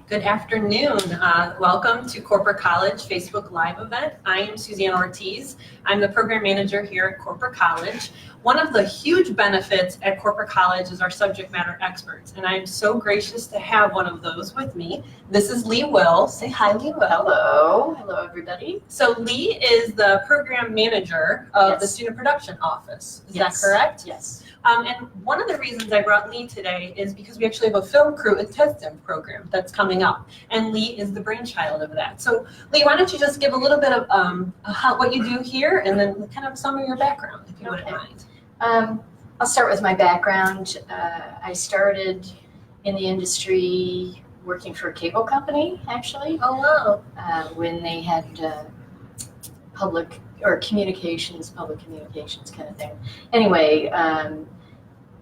Good afternoon. Welcome to Corporate College Facebook Live event. I am Suzanne Ortiz. I'm the program manager here at Corporate College. One of the huge benefits at Corporate College is our subject matter experts, and I'm so gracious to have one of those with me. This is Lee Will. Say hi, Lee Will. Hello. Hello, everybody. So Lee is the program manager of the Student Production Office. Is that correct? Yes. And one of the reasons I brought Lee today is because we actually have a film crew attendance program that's coming up, and Lee is the brainchild of that. So Lee, why don't you just give a little bit of what you do here, and then kind of some of your background, if you wouldn't mind. I'll start with my background. I started in the industry working for a cable company, actually. Oh, wow. When they had public communications kind of thing. Anyway,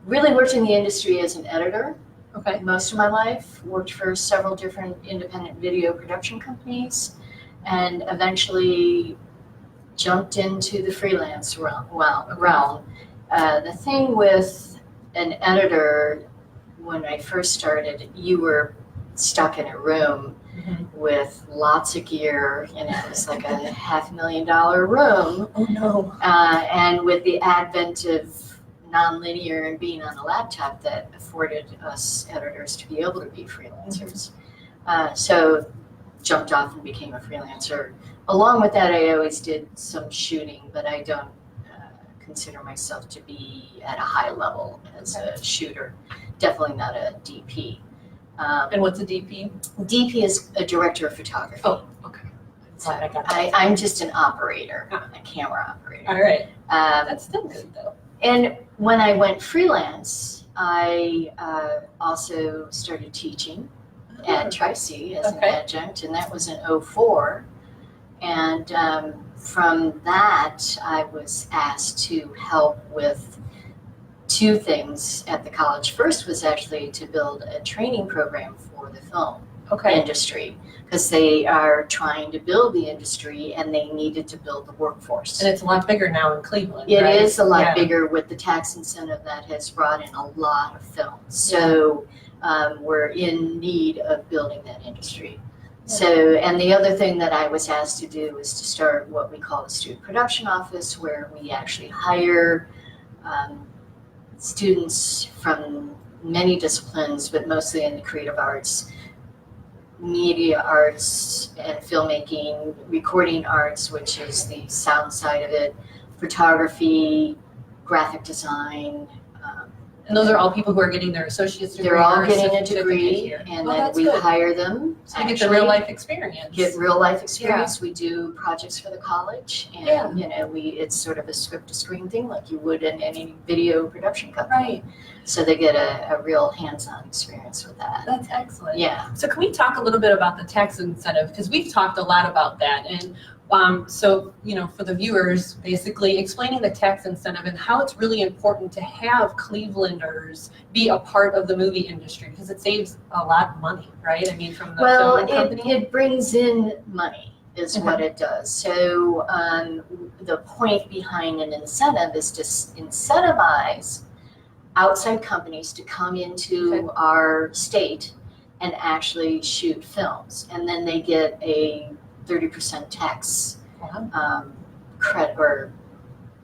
really worked in the industry as an editor. Okay. Most of my life, worked for several different independent video production companies, and eventually jumped into the freelance realm. The thing with an editor, when I first started, you were stuck in a room with lots of gear, it was like a $500,000 room. Oh no. And with the advent of nonlinear and being on a laptop, that afforded us editors to be able to be freelancers. So jumped off and became a freelancer. Along with that, I always did some shooting, but I don't consider myself to be at a high level as a shooter. Definitely not a DP. And what's a DP? DP is a director of photography. Oh, okay. So I'm just an operator, a camera operator. All right. That's still good, though. And when I went freelance, I also started teaching at Tri-C as an adjunct, and that was in 2004. And from that, I was asked to help with two things at the college. First was actually to build a training program for the film industry, because they are trying to build the industry and they needed to build the workforce. And it's a lot bigger now in Cleveland, It right? is a lot bigger with the tax incentive that has brought in a lot of films. So we're in need of building that industry. So, and the other thing that I was asked to do is to start what we call the Student Production Office, where we actually hire students from many disciplines, but mostly in the creative arts, media arts and filmmaking, recording arts, which is the sound side of it, photography, graphic design. And those are all people who are getting their associate's degree. They're all getting a degree, and then we hire them. So you get the real life experience. Get real life experience. We do projects for the college, and it's sort of a script to screen thing, like you would in any video production company. Right. So they get a real hands-on experience with that. That's excellent. Yeah. So can we talk a little bit about the tax incentive, because we've talked a lot about that, and so, for the viewers, basically explaining the tax incentive and how it's really important to have Clevelanders be a part of the movie industry, because it saves a lot of money, right? I mean, from the film company. It brings in money is what it does. So the point behind an incentive is to incentivize outside companies to come into our state and actually shoot films. And then they get a 30% tax credit, or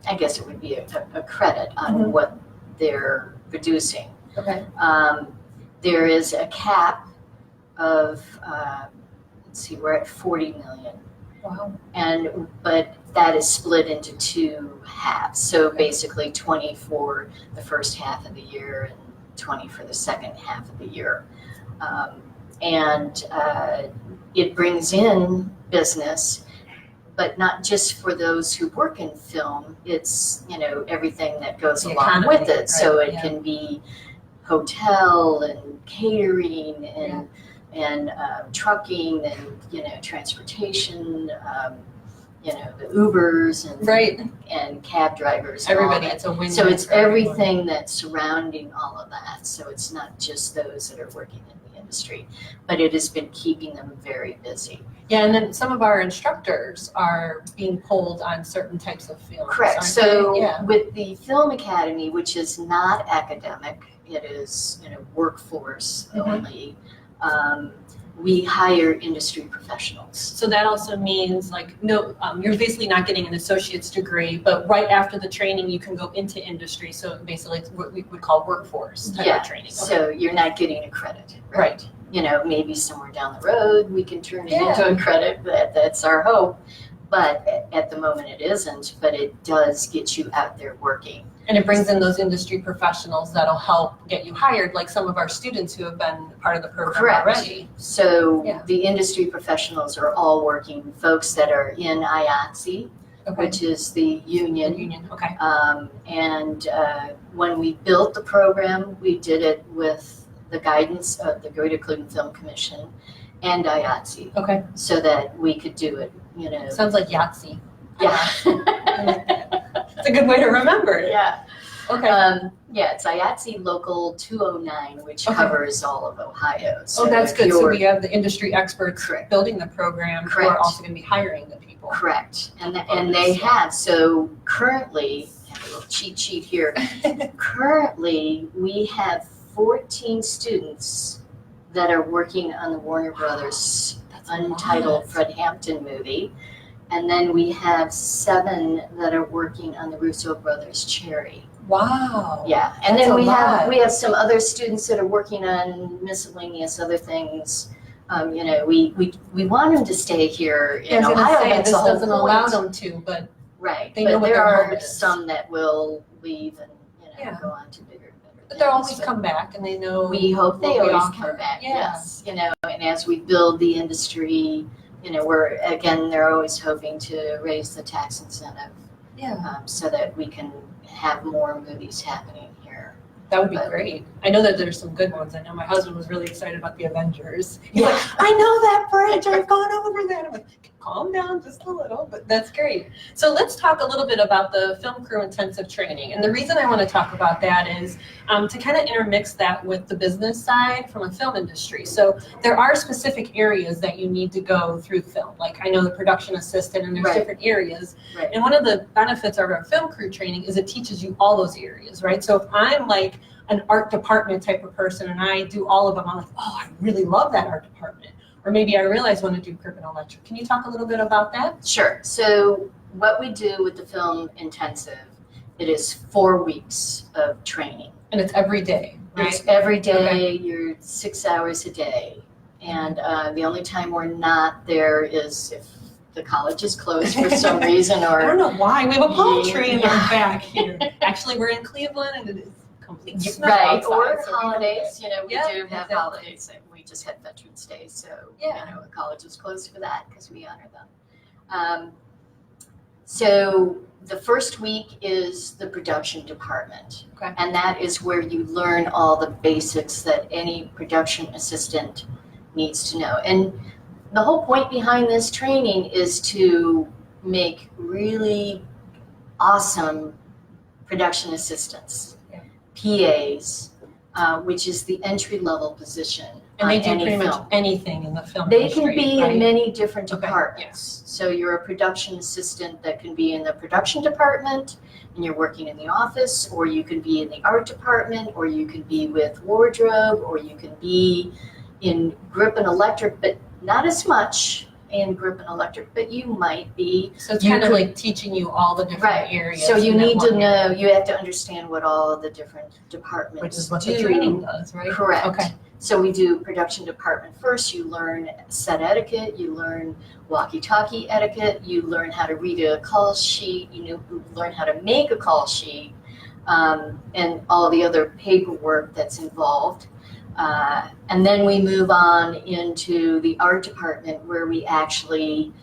I guess it would be a credit on what they're producing. Okay. There is a cap of, we're at 40 million. Wow. But that is split into two halves. So basically 20 for the first half of the year and 20 for the second half of the year. It brings in business, but not just for those who work in film. It's, everything that goes along with it. Right, so it can be hotel and catering and trucking and, transportation, the Ubers and cab drivers. Everybody, it's a win-win. So it's everything that's surrounding all of that. So it's not just those that are working in the industry, but it has been keeping them very busy. Yeah, and then some of our instructors are being pulled on certain types of films. Correct. So with the Film Academy, which is not academic, it is workforce only. we hire industry professionals. So that also means like, no, you're basically not getting an associate's degree, but right after the training, you can go into industry. So basically it's what we would call workforce type of training. So you're not getting a credit, Right. You know, maybe somewhere down the road, we can turn it Yeah. into a credit, that's our hope. But at the moment it isn't, but it does get you out there working. And it brings in those industry professionals that'll help get you hired, like some of our students who have been part of the program Correct. already. So Yeah. the industry professionals are all working, folks that are in IATSE, Okay. which is the union. Union, okay. When we built the program, we did it with the guidance of the Greater Cleveland Film Commission and IATSE, Okay. so that we could do it, you know. Sounds like Yahtzee. Yeah. It's a good way to remember it. Yeah. Okay. Yeah, it's IATSE Local 209, which Okay. covers all of Ohio. So Oh, that's if good. So you're- we have the industry experts Correct. building the program who Correct. are also going to be hiring the people. Correct, and they have, so currently, I have a little cheat sheet here. Currently, we have 14 students that are working on the Warner Brothers That's a untitled lot. Fred Hampton movie. And then we have 7 that are working on the Russo Brothers Cherry. Wow. Yeah, and That's then a we lot. have some other students that are working on miscellaneous other things. You know, we want them to stay here Yeah, in I was Ohio. going to say, That's this the whole doesn't allow point. them to, but Right, They know but what there their home are is. some that will leave and, you know, Yeah. go on to bigger and better but they'll things, always but come back and they know. We hope they what we always offer. come back, Yeah. yes, you know, and as we build the industry, you know, they're always hoping to raise the tax incentive, Yeah, so that we can have more movies happening here. that would be But- great. I know that there's some good ones. I know my husband was really excited about the Avengers. He's Yeah. like, I know that bridge. I've gone over that. I'm like, calm down just a little, but that's great. So let's talk a little bit about the film crew intensive training. And the reason I want to talk about that is to kind of intermix that with the business side from a film industry. So there are specific areas that you need to go through film. Like I know the production assistant and there's Right. different areas. Right. And one of the benefits of our film crew training is it teaches you all those areas, right? So if I'm like an art department type of person and I do all of them, I'm like, oh, I really love that art department. Or maybe I realize I want to do grip and electric. Can you talk a little bit about that? Sure, so what we do with the film intensive, it is 4 weeks of training. And it's every day, right? It's every day, you're 6 hours a day. And the only time we're not there is if the college is closed for some reason I don't or. know why. We have a palm tree in Yeah. our back here. Actually, we're in Cleveland and it is complete snow Right, outside, or so we- holidays, you know, we Yeah, do have exactly. holidays. And we just had Veterans Day, so, Yeah. you know, the college was closed for that because we honor them. So the first week is the production department. Okay. And that is where you learn all the basics that any production assistant needs to know. And the whole point behind this training is to make really awesome production assistants, PAs, which is the entry-level position And they on do any pretty much film. anything in the film They industry, can be right? in many different Okay, departments. So you're a production assistant that can be in the production department and you're working in the office, or you can be in the art department, or you can be with wardrobe, or you can be in grip and electric, but not as much in grip and electric, but you might be. So it's You kind of could- like teaching you all the different Right. areas. So you in that need to one know, area, you have to understand what all the different departments which is what do. the training does, right? Correct. Okay. So we do production department first. You learn set etiquette, you learn walkie-talkie etiquette, you learn how to read a call sheet, you learn how to make a call sheet, and all the other paperwork that's involved. And then we move on into the art department where we actually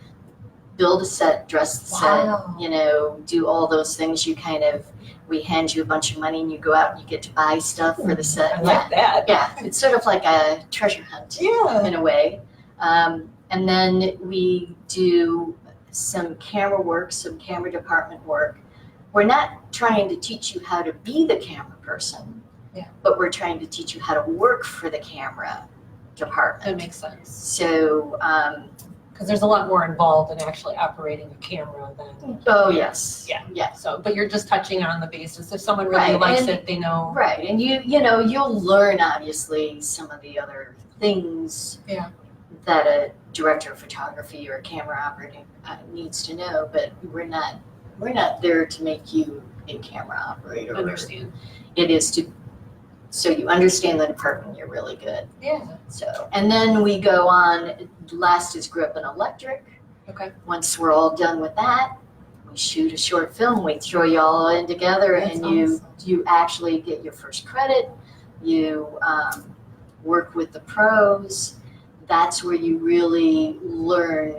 build a set, dress the Wow. set, you know, do all those things. We hand you a bunch of money and you go out and you get to buy stuff for the set. I like that. Yeah, it's sort of like a treasure hunt Yeah. in a way. And then we do some camera work, some camera department work. We're not trying to teach you how to be the camera person, but we're trying to teach you how to work for the camera department. That makes sense. So, Because there's a lot more involved in actually operating a camera than. oh yes, Yeah. yes. So, but you're just touching on the basis. If someone really Right, likes and- it, they know. Right, and you know, you'll learn obviously some of the other things Yeah. that a director of photography or a camera operator needs to know, but we're not there to make you a camera operator. Understand. It is so you understand the department, you're really good. Yeah. So, and then we go on, last is grip and electric. Okay. Once we're all done with that, we shoot a short film, we throw you all in together, That's and awesome. you actually get your first credit. You work with the pros. That's where you really learn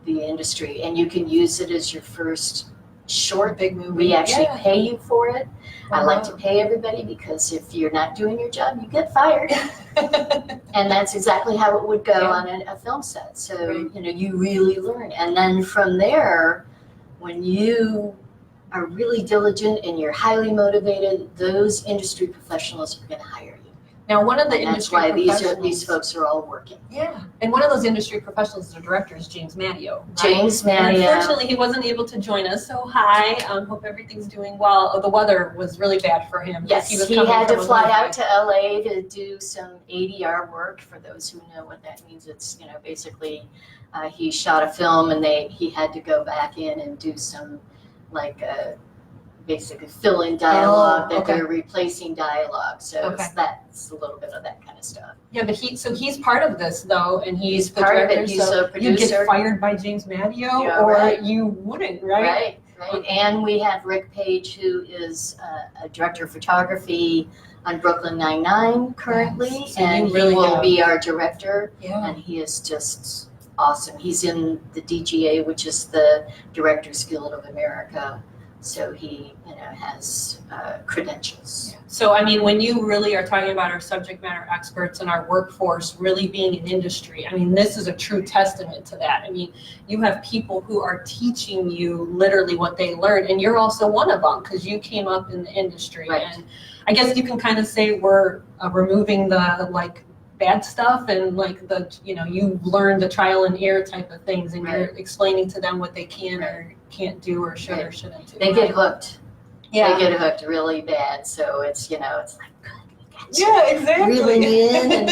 the industry, and you can use it as your first short. Big movie. We actually Yeah. pay you for it. I like to Wow. pay everybody because if you're not doing your job, you get fired. And that's exactly how it would go Yeah. on a film set. So, Right. you really learn. And then from there, when you are really diligent and you're highly motivated, those industry professionals are going to hire you. Now, one of the And that's industry why professionals. these folks are all working. Yeah, and one of those industry professionals, the director, is James Matteo. Right? James And Matteo. unfortunately, he wasn't able to join us. So hi, hope everything's doing well. Oh, the weather was really bad for him. Yes, was he coming had to from a fly movie. out to LA to do some ADR work. For those who know what that means, it's basically he shot a film and he had to go back in and do some basically fill in dialogue that okay. they're replacing dialogue. So Okay. that's a little bit of that kind of stuff. Yeah, but he's part of this though, and he's the part of it. director. He's so a you'd producer. get fired by James Matteo, Yeah, or right. you wouldn't, right? Right. And we have Rick Page, who is a director of photography on Brooklyn Nine-Nine currently, Yes, so you and really he will have- be our director. Yeah. And he is just awesome. He's in the DGA, which is the Directors Guild of America. So he, has credentials. So, I mean, when you really are talking about our subject matter experts and our workforce really being an industry, I mean, this is a true testament to that. I mean, you have people who are teaching you literally what they learned, and you're also one of them because you came up in the industry. Right. And I guess you can kind of say we're removing the bad stuff and you learn the trial and error type of things, and you're explaining to them what they can or can't do or should or shouldn't do. They get hooked. Yeah. They get hooked really bad. So it's, it's like, good, we got you. Yeah, exactly. Reeling you in and,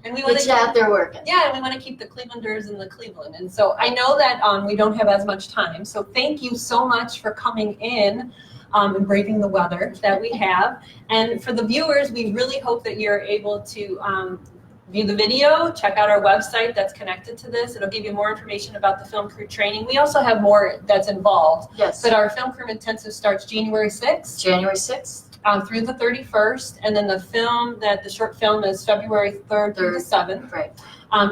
and we want get you out there working. Yeah, and we want to keep the Clevelanders in the Cleveland. And so I know that we don't have as much time. So thank you so much for coming in and braving the weather that we have. And for the viewers, we really hope that you're able to view the video, check out our website that's connected to this. It'll give you more information about the film crew training. We also have more that's involved. Yes. But our film crew intensive starts January 6th. January 6th. Through the 31st, and then the short film is February 3rd through the 7th. Right.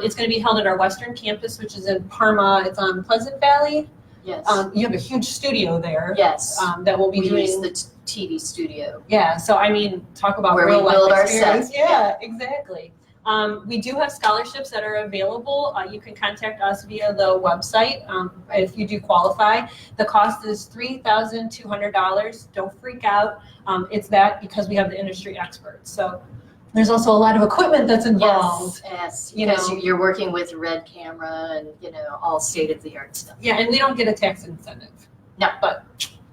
It's going to be held at our Western campus, which is in Parma. It's on Pleasant Valley. Yes. You have a huge studio there. Yes. That will be We doing. use the TV studio. Yeah. So I mean, talk about Where we real life build our experience. sets. Yeah, exactly. We do have scholarships that are available. You can contact us via the website if you do qualify. The cost is $3,200. Don't freak out. It's that because we have the industry experts. So there's also a lot of equipment that's involved. Yes. You Because know. you're working with Red Camera and, all state-of-the-art stuff. Yeah, and we don't get a tax incentive. No. But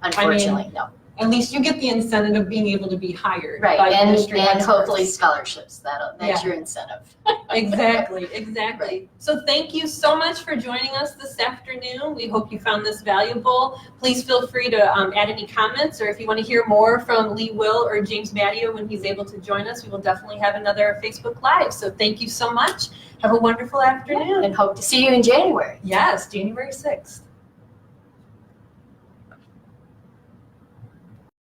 Unfortunately, no. at least you get the incentive of being able to be hired Right. by And industry experts. hopefully scholarships. That's Yeah. your incentive. Exactly. So thank you so much for joining us this afternoon. We hope you found this valuable. Please feel free to add any comments, or if you want to hear more from Lee Will or James Matteo when he's able to join us, we will definitely have another Facebook Live. So thank you so much. Have a wonderful afternoon. And hope to see you in January. Yes, January 6th.